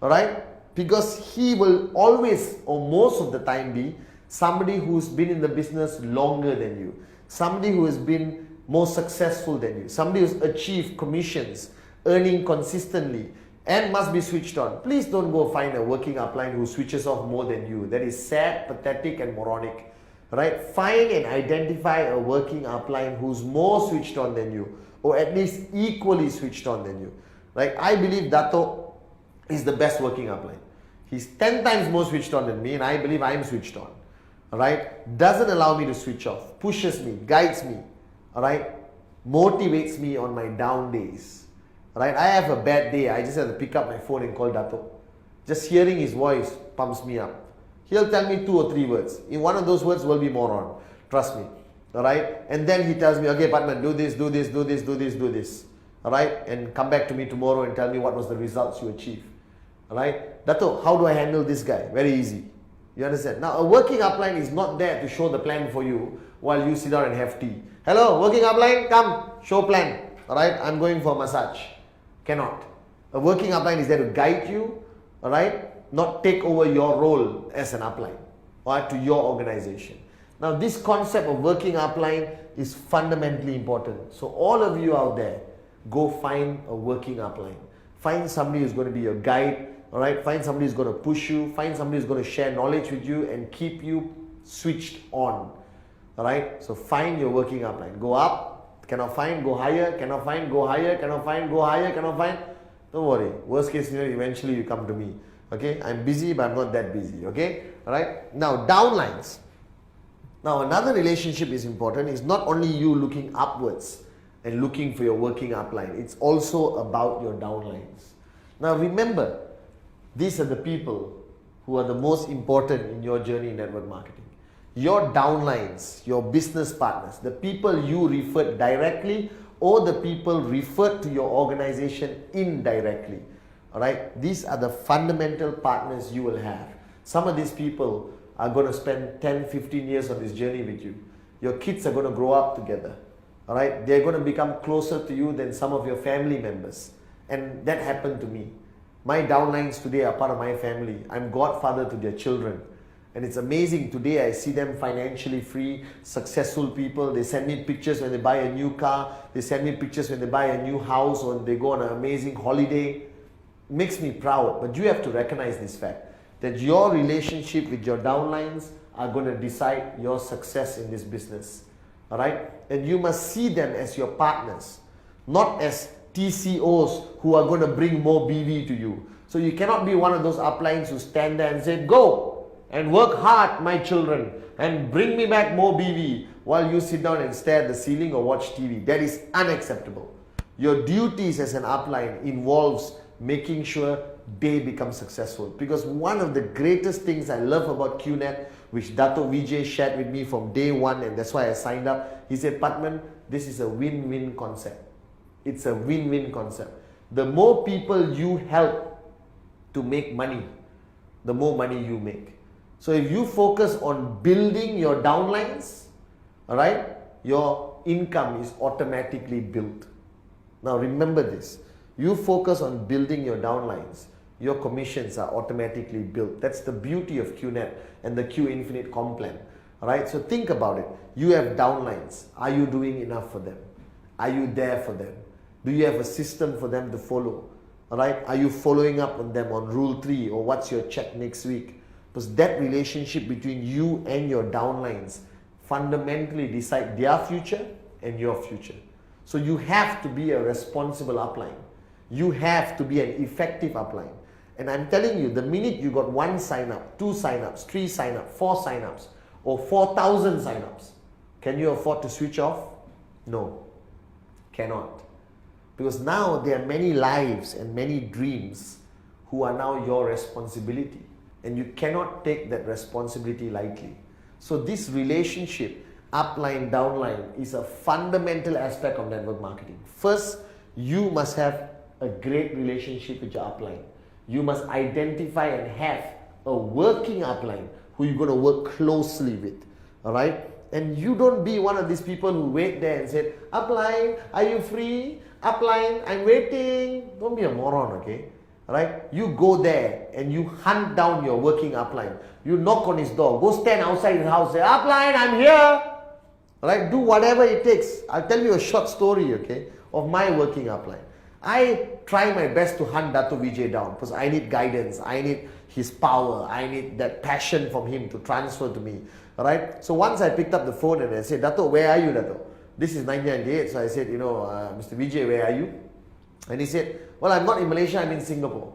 all right? Because he will always, or most of the time, be somebody who's been in the business longer than you, somebody who has been more successful than you, somebody who's achieved commissions, earning consistently, and must be switched on. Please don't go find a working upline who switches off more than you. That is sad, pathetic, and moronic. Right? Find and identify a working upline who's more switched on than you, or at least equally switched on than you. Right? I believe Dato is the best working upline. He's 10 times more switched on than me, and I believe I'm switched on. Alright? Doesn't allow me to switch off, pushes me, guides me, alright? Motivates me on my down days. Alright? I have a bad day, I just have to pick up my phone and call Dato. Just hearing his voice pumps me up. He'll tell me 2 or 3 words. In one of those words will be moron. Trust me. Alright? And then he tells me, okay, pathman, do this, do this, do this, do this, do this. Alright? And come back to me tomorrow and tell me what was the results you achieved. Alright? Dato, how do I handle this guy? Very easy. You understand? Now, a working upline is not there to show the plan for you while you sit down and have tea. Hello, working upline, come, show plan. Alright? I'm going for a massage. Cannot. A working upline is there to guide you. Alright? Not take over your role as an upline or to your organization. Now, this concept of working upline is fundamentally important. So all of you out there, go find a working upline. Find somebody who's going to be your guide, all right? Find somebody who's going to push you, find somebody who's going to share knowledge with you and keep you switched on, all right? So find your working upline. Go up, cannot find, go higher, cannot find, go higher, cannot find, go higher, cannot find. Don't worry, worst case scenario, eventually you come to me, okay? I'm busy, but I'm not that busy, okay? All right? Now, downlines. Now, another relationship is important. It's not only you looking upwards and looking for your working upline. It's also about your downlines. Now, remember, these are the people who are the most important in your journey in network marketing. Your downlines, your business partners, the people you referred directly or the people referred to your organization indirectly. All right? These are the fundamental partners you will have. Some of these people are going to spend 10, 15 years on this journey with you. Your kids are going to grow up together. All right? They're going to become closer to you than some of your family members. And that happened to me. My downlines today are part of my family. I'm godfather to their children. And it's amazing. Today I see them financially free, successful people. They send me pictures when they buy a new car. They send me pictures when they buy a new house or they go on an amazing holiday. It makes me proud. But you have to recognize this fact, that your relationship with your downlines are going to decide your success in this business. All right? And you must see them as your partners, not as TCOs who are going to bring more BV to you. So you cannot be one of those uplines who stand there and say, go and work hard, my children, and bring me back more BV while you sit down and stare at the ceiling or watch TV. That is unacceptable. Your duties as an upline involves making sure they become successful. Because one of the greatest things I love about QNET, which Dato Vijay shared with me from day one, and that's why I signed up, he said, Pathman, this is a win-win concept. It's a win-win concept. The more people you help to make money, the more money you make. So if you focus on building your downlines, all right, your income is automatically built. Now remember this. You focus on building your downlines, your commissions are automatically built. That's the beauty of QNET and the Q Infinite Comp Plan. All right, so think about it. You have downlines. Are you doing enough for them? Are you there for them? Do you have a system for them to follow? All right, are you following up on them on Rule 3 or what's your check next week? Because that relationship between you and your downlines fundamentally decide their future and your future. So you have to be a responsible upline. You have to be an effective upline. And I'm telling you, the minute you got 1 sign up, 2 sign ups, 3 sign ups, 4 sign ups, or 4,000 sign ups, can you afford to switch off? No, cannot. Because now there are many lives and many dreams who are now your responsibility. And you cannot take that responsibility lightly. So this relationship, upline, downline, is a fundamental aspect of network marketing. First, you must have a great relationship with your upline. You must identify and have a working upline who you're going to work closely with. All right? And you don't be one of these people who wait there and say, upline, are you free? Upline, I'm waiting. Don't be a moron, okay? Right? You go there and you hunt down your working upline. You knock on his door. Go stand outside his house. Say, upline, I'm here. Right? Do whatever it takes. I'll tell you a short story, okay, of my working upline. I try my best to hunt Dato Vijay down because I need guidance. I need his power. I need that passion from him to transfer to me. Right? So once I picked up the phone and I said, Dato, where are you, Dato? This is 1998. So I said, Mr. Vijay, where are you? And he said, well, I'm not in Malaysia, I'm in Singapore.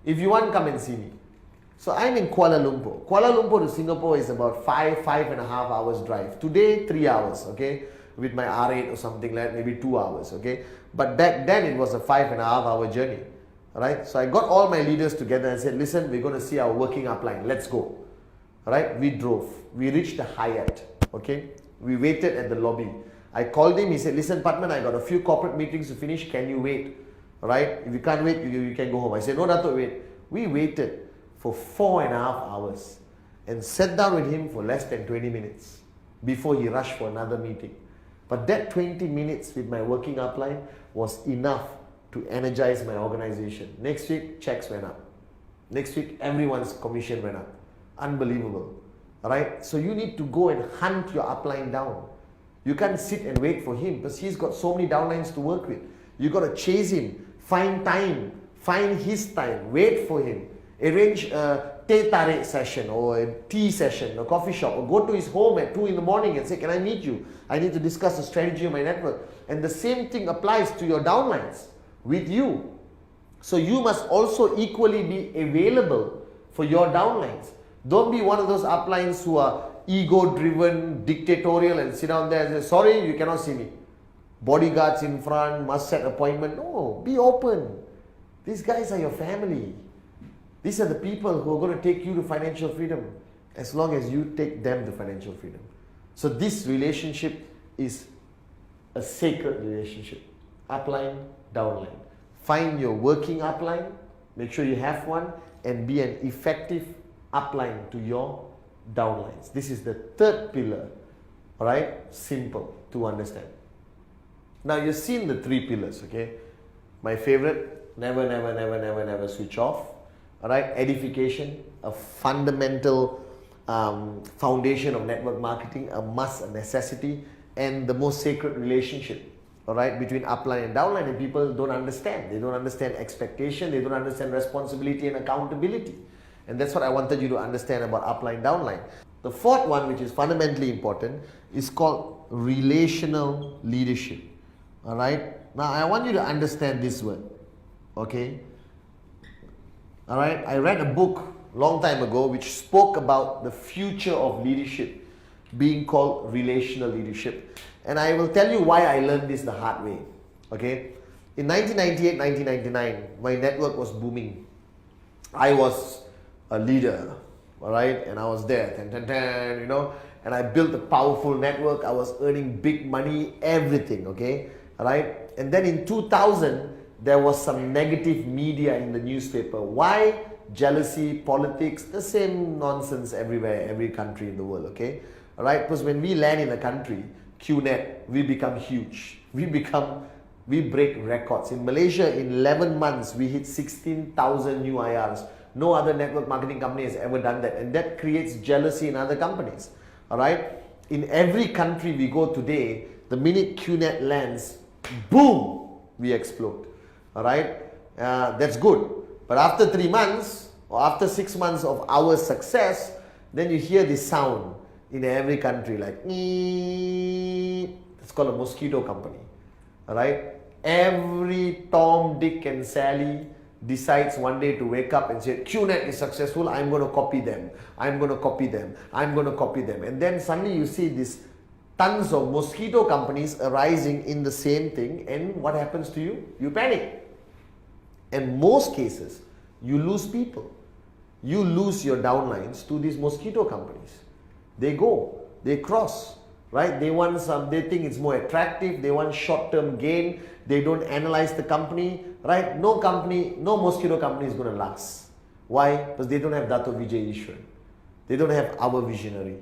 If you want, come and see me. So I'm in Kuala Lumpur. Kuala Lumpur to Singapore is about 5.5 hours drive. Today, 3 hours, okay? With my R8 or something like that, maybe 2 hours, okay? But back then, it was a 5.5 hour journey, right? So I got all my leaders together and said, listen, we're going to see our working upline. Let's go, right? We drove. We reached the Hyatt, okay? We waited at the lobby. I called him. He said, listen, Pathman, I got a few corporate meetings to finish. Can you wait? Right? If you can't wait, you can go home. I said, no, Dato, wait. We waited for 4.5 hours and sat down with him for less than 20 minutes before he rushed for another meeting. But that 20 minutes with my working upline was enough to energize my organization. Next week, checks went up. Next week, everyone's commission went up. Unbelievable. Right? So you need to go and hunt your upline down. You can't sit and wait for him because he's got so many downlines to work with. You got to chase him, find time, Find his time, wait for him, arrange a teh tarik session or a tea session, a coffee shop, or go to his home at 2 in the morning and say, can I meet you? I need to discuss the strategy of my network. And the same thing applies to your downlines with you. So you must also equally be available for your downlines. Don't be one of those uplines who are ego-driven, dictatorial and sit down there and say, sorry, you cannot see me. Bodyguards in front, must set appointment. No, be open. These guys are your family. These are the people who are going to take you to financial freedom as long as you take them to financial freedom. So this relationship is a sacred relationship. Upline, downline. Find your working upline, make sure you have one, and be an effective upline to your downlines. This is the third pillar, all right? Simple to understand. Now you've seen the three pillars, okay? My favorite, never switch off, all right? Edification, a fundamental foundation of network marketing, a must, a necessity, and the most sacred relationship, all right, between upline and downline. And people don't understand. They don't understand expectation. They don't understand responsibility and accountability. And that's what I wanted you to understand about upline, downline. The fourth one, which is fundamentally important, is called relational leadership. All right. Now I want you to understand this word. Okay. All right. I read a book long time ago which spoke about the future of leadership being called relational leadership. And I will tell you why I learned this the hard way. Okay. In 1998, 1999, my network was booming. I was a leader, all right, and I was there, you know, and I built a powerful network. I was earning big money, everything, okay, all right. And then in 2000, there was some negative media in the newspaper. Why? Jealousy, politics, the same nonsense everywhere, every country in the world, okay, all right. Because when we land in a country, QNET, we become huge. We break records. In Malaysia, in 11 months, we hit 16,000 new IRs. No other network marketing company has ever done that. And that creates jealousy in other companies. All right? In every country we go today, the minute QNET lands, boom, we explode. All right? That's good. But after 3 months, or after 6 months of our success, then you hear this sound in every country like, it's called a mosquito company. All right? Every Tom, Dick and Sally decides one day to wake up and say, QNET is successful, I'm going to copy them. I'm going to copy them. I'm going to copy them. And then suddenly you see these tons of mosquito companies arising in the same thing. And what happens to you? You panic. In most cases, you lose people. You lose your downlines to these mosquito companies. They go, they cross, right? They want some, they think it's more attractive. They want short-term gain. They don't analyze the company, right? No company, no mosquito company is going to last. Why? Because they don't have Dato Vijay Ishwan. They don't have our visionary,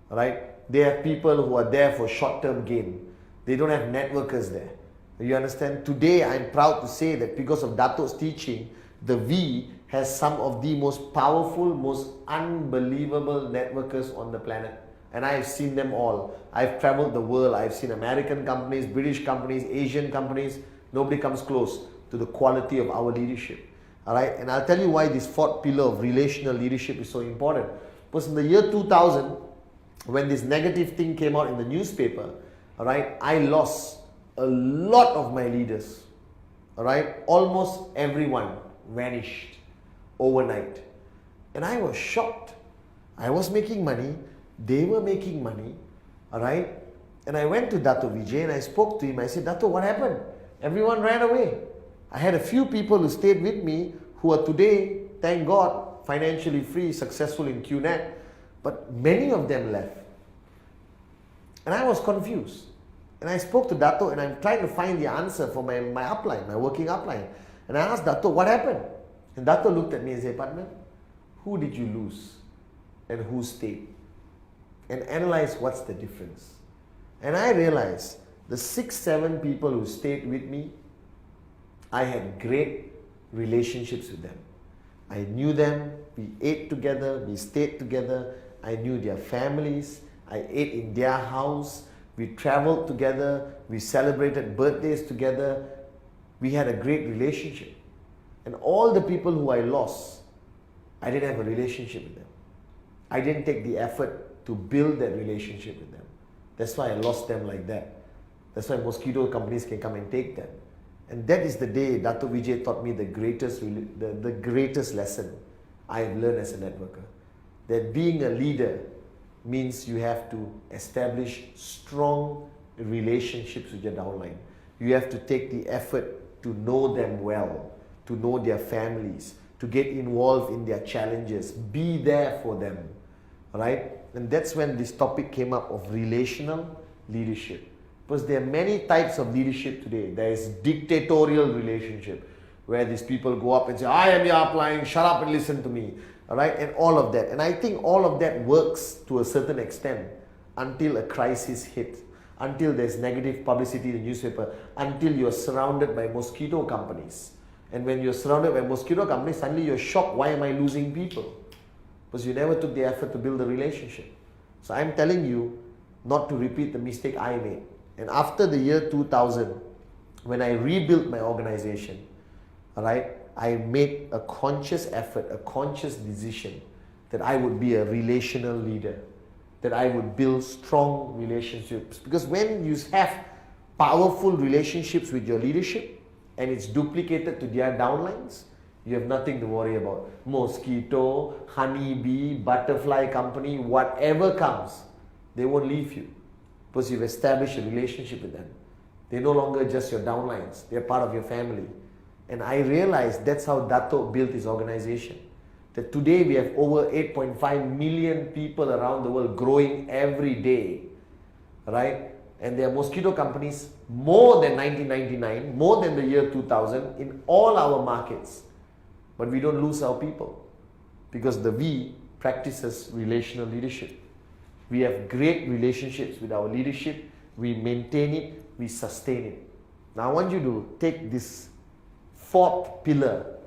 right? They have people who are there for short-term gain. They don't have networkers there. You understand? Today, I'm proud to say that because of Dato's teaching, the V has some of the most powerful, most unbelievable networkers on the planet. And I've seen them all. I've traveled the world. I've seen American companies, British companies, Asian companies. Nobody comes close to the quality of our leadership. All right? And I'll tell you why this fourth pillar of relational leadership is so important. Because in the year 2000, when this negative thing came out in the newspaper, all right, I lost a lot of my leaders. All right? Almost everyone vanished overnight. And I was shocked. I was making money. They were making money, all right? And I went to Dato Vijay and I spoke to him. I said, Dato, what happened? Everyone ran away. I had a few people who stayed with me who are today, thank God, financially free, successful in QNET, but many of them left. And I was confused. And I spoke to Dato and I'm trying to find the answer for my upline, my working upline. And I asked Dato, what happened? And Dato looked at me and said, Pathman, who did you lose and who stayed? And analyze what's the difference. And I realized the 6-7 people who stayed with me, I had great relationships with them. I knew them, we ate together, we stayed together, I knew their families, I ate in their house, we traveled together, we celebrated birthdays together, we had a great relationship. And all the people who I lost, I didn't have a relationship with them. I didn't take the effort to build that relationship with them. That's why I lost them like that. That's why mosquito companies can come and take them. And that is the day Dato Vijay taught me the greatest lesson I have learned as a networker. That being a leader means you have to establish strong relationships with your downline. You have to take the effort to know them well, to know their families, to get involved in their challenges, be there for them, right? And that's when this topic came up of relational leadership. Because there are many types of leadership today. There is dictatorial relationship, where these people go up and say, I am your upline, shut up and listen to me, all right? And all of that. And I think all of that works to a certain extent until a crisis hits, until there's negative publicity in the newspaper, until you're surrounded by mosquito companies. And when you're surrounded by mosquito companies, suddenly you're shocked, why am I losing people? Because you never took the effort to build a relationship. So I'm telling you not to repeat the mistake I made. And after the year 2000, when I rebuilt my organization, all right, I made a conscious effort, a conscious decision that I would be a relational leader, that I would build strong relationships. Because when you have powerful relationships with your leadership and it's duplicated to their downlines, you have nothing to worry about. Mosquito, honeybee, butterfly company, whatever comes, they won't leave you. Because you've established a relationship with them. They're no longer just your downlines. They're part of your family. And I realized that's how Dato built his organization. That today we have over 8.5 million people around the world growing every day. Right? And there are mosquito companies more than 1999, more than the year 2000 in all our markets. But we don't lose our people. Because the V practices relational leadership. We have great relationships with our leadership. We maintain it. We sustain it. Now I want you to take this fourth pillar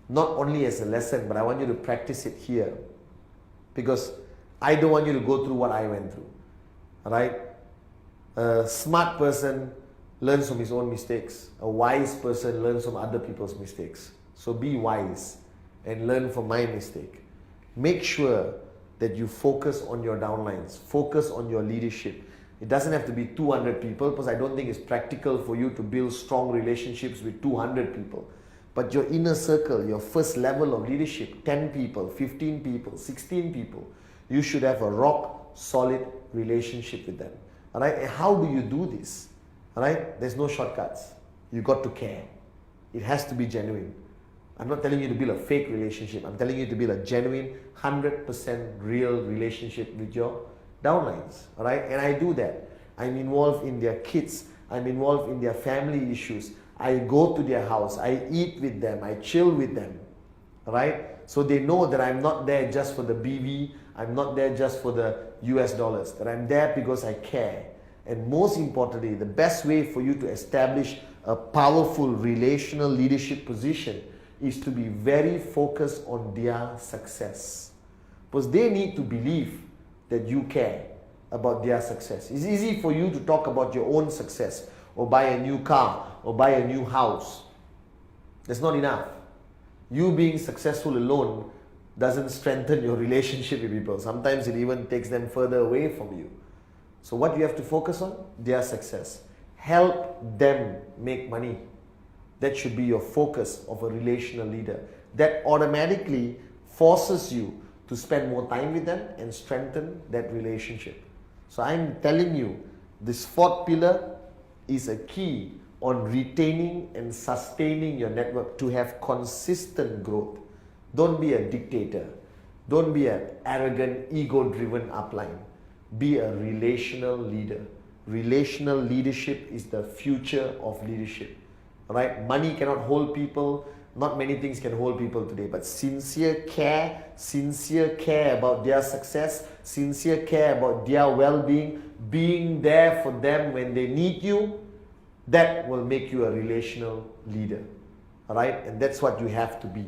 not only as a lesson, but I want you to practice it here. Because I don't want you to go through what I went through. Alright? A smart person learns from his own mistakes. A wise person learns from other people's mistakes. So be wise and learn from my mistake. Make sure that you focus on your downlines, focus on your leadership. It doesn't have to be 200 people, because I don't think it's practical for you to build strong relationships with 200 people. But your inner circle, your first level of leadership, 10 people, 15 people, 16 people, you should have a rock solid relationship with them. All right? And how do you do this? All right? There's no shortcuts. You got to care. It has to be genuine. I'm not telling you to build a fake relationship. I'm telling you to build a genuine, 100% real relationship with your downlines. All right? And I do that. I'm involved in their kids. I'm involved in their family issues. I go to their house. I eat with them. I chill with them. All right? So they know that I'm not there just for the BV. I'm not there just for the US dollars. That I'm there because I care. And most importantly, the best way for you to establish a powerful relational leadership position is to be very focused on their success. Because they need to believe that you care about their success. It's easy for you to talk about your own success, or buy a new car, or buy a new house. That's not enough. You being successful alone doesn't strengthen your relationship with people. Sometimes it even takes them further away from you. So what you have to focus on? Their success. Help them make money. That should be your focus of a relational leader. That automatically forces you to spend more time with them and strengthen that relationship. So I'm telling you, this fourth pillar is a key on retaining and sustaining your network to have consistent growth. Don't be a dictator. Don't be an arrogant, ego-driven upline. Be a relational leader. Relational leadership is the future of leadership. Right? Money cannot hold people. Not many things can hold people today. But sincere care about their success, sincere care about their well-being, being there for them when they need you, that will make you a relational leader. Alright? And that's what you have to be.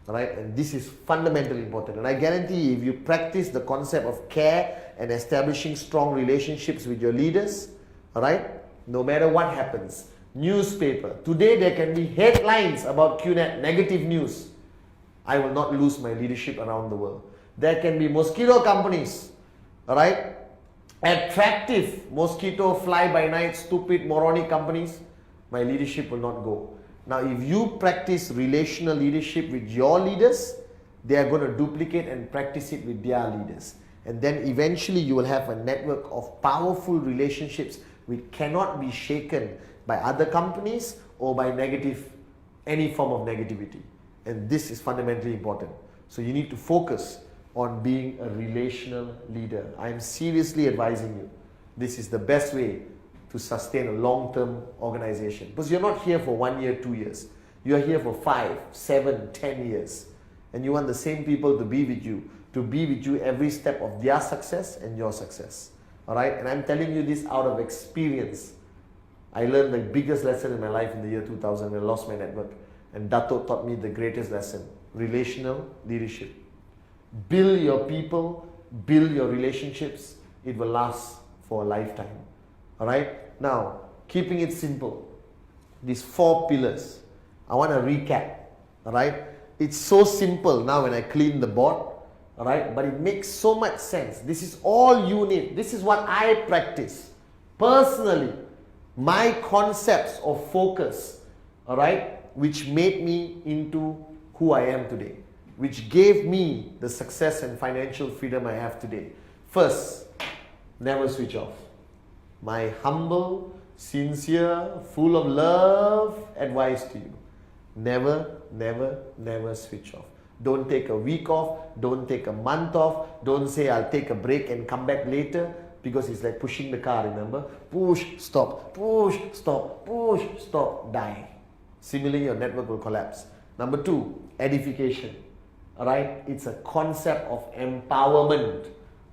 Alright? And this is fundamentally important. And I guarantee if you practice the concept of care and establishing strong relationships with your leaders, alright, no matter what happens, newspaper. Today there can be headlines about QNET, negative news. I will not lose my leadership around the world. There can be mosquito companies, alright? Attractive mosquito fly-by-night, stupid, moronic companies. My leadership will not go. Now, if you practice relational leadership with your leaders, they are going to duplicate and practice it with their leaders. And then eventually you will have a network of powerful relationships which cannot be shaken by other companies or by any form of negativity. And this is fundamentally important. So you need to focus on being a relational leader. I am seriously advising you. This is the best way to sustain a long-term organization. Because you're not here for 1 year, 2 years. You're here for 5, 7, 10 years. And you want the same people to be with you every step of their success and your success. Alright? And I'm telling you this out of experience. I learned the biggest lesson in my life in the year 2000 when I lost my network. And Dato taught me the greatest lesson. Relational leadership. Build your people, build your relationships. It will last for a lifetime. Alright? Now, keeping it simple. These 4 pillars. I want to recap. Alright? It's so simple now when I clean the board. Alright? But it makes so much sense. This is all you need. This is what I practice. Personally, my concepts of focus. Alright? Which made me into who I am today. Which gave me the success and financial freedom I have today. First, never switch off. My humble, sincere, full of love advice to you. Never, never, never switch off. Don't take a week off. Don't take a month off. Don't say I'll take a break and come back later, because it's like pushing the car, remember? Push, stop, die. Similarly, your network will collapse. Number 2, edification. Alright? It's a concept of empowerment,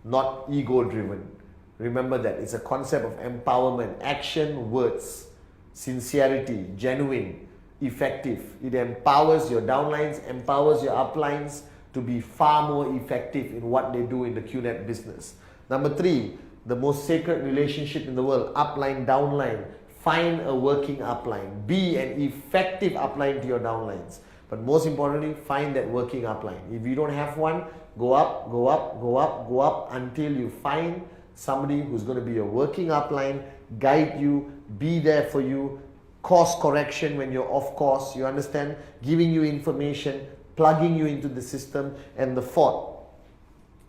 not ego-driven. Remember that. It's a concept of empowerment. Action, words, sincerity, genuine, effective. It empowers your downlines, empowers your uplines to be far more effective in what they do in the QNET business. Number 3, the most sacred relationship in the world, upline, downline. Find a working upline. Be an effective upline to your downlines. But most importantly, find that working upline. If you don't have one, go up, go up, go up, go up until you find somebody who's going to be a working upline, guide you, be there for you, course correction when you're off course, you understand, giving you information, plugging you into the system. And the 4th,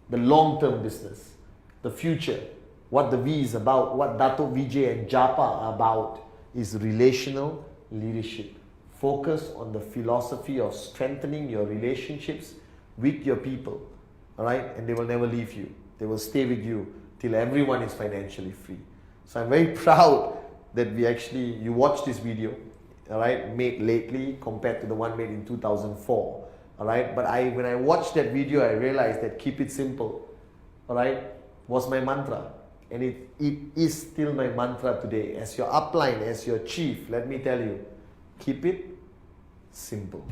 the long-term business, the future, what the V is about, what Dato, Vijay and Japa are about, is relational leadership. Focus on the philosophy of strengthening your relationships with your people, alright? And they will never leave you. They will stay with you till everyone is financially free. So I'm very proud that you watched this video, alright, made lately compared to the one made in 2004, alright? But when I watched that video, I realized that keep it simple, alright, was my mantra. And it is still my mantra today. As your upline, as your chief, let me tell you, keep it simple.